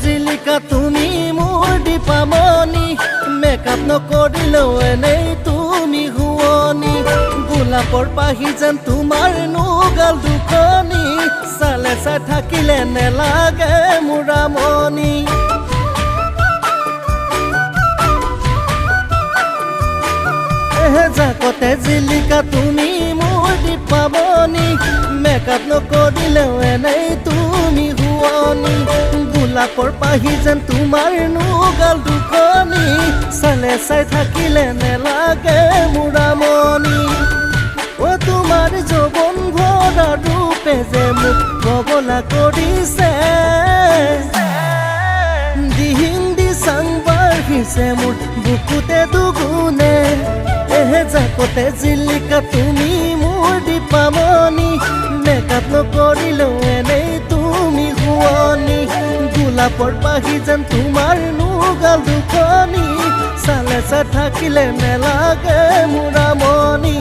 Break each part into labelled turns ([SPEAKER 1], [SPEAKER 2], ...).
[SPEAKER 1] জিলিকা তুমি মোৰ দীপামণি মেকআপ নকৰিলেও এনেই তুমি শুৱনি গোলাপৰ পাহি যেন তোমাৰ নুগাল দুখনি চালে চাই থাকিলে নেলাগে মোৰ আমনি জাকতে জিলিকা তুমি মোৰ দীপামণি মেকআপ নকৰিলেও এনেই তুমি শুৱনি গোলাপৰ পাহি যেন তোমাৰ নুগাল দুখনি চালে চাই থাকিলে নেলাগে মোৰ আমনি ও তোমাৰ যৌৱন ভৰা ৰূপে যে মোক পগলা কৰিছে দিহিন্দি চাং বাঢ়িছে মোৰ বুকুতে দুগুণে জাকতে জিলিকা তুমি মোৰ দীপামণি মেকআপ নকৰিলেও এনেই তুমি শুৱনি গোলাপৰ পাহি যেন তোমাৰ নুগাল দুখনি চালে চাই থাকিলে নেলাগে মোৰ আমনি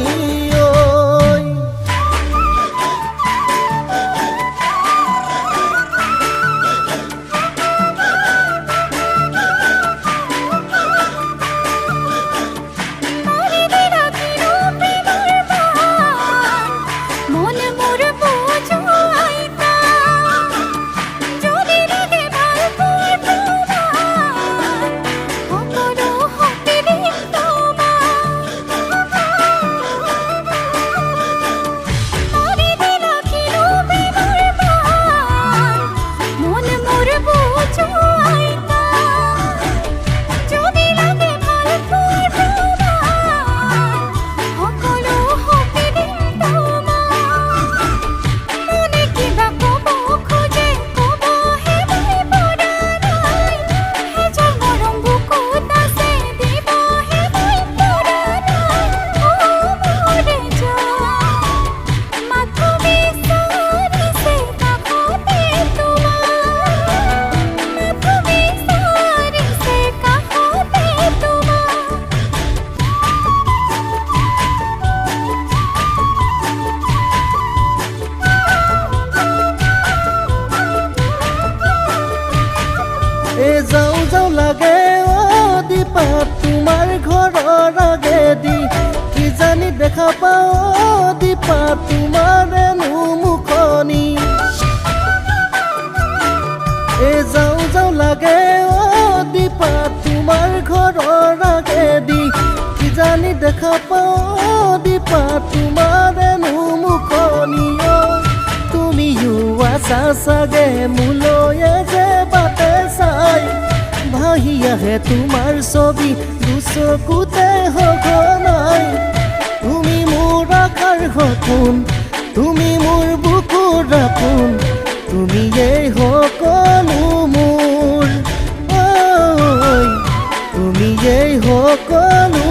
[SPEAKER 1] যাও যাও লাগে ও দীপা তোমাৰ ঘৰৰ আগেদি কি জানি দেখা পাও দীপা তোমাৰ মুখনি যাও যাও লাগে ও দীপা তোমাৰ ঘৰৰ আগেদি কি জানি দেখা পাও দীপা তোমাৰ মুখনি তুমিও আছা চাগে মোলৈ যে বাটে চাই ভাহি আহে তোমাৰ ছবি দুচকুতে সঘনাই তুমি মোৰ আশাৰ সপোন তুমি মোৰ বুকুৰ আপোন তুমি এই সকলো মোৰ তুমি এই সকলো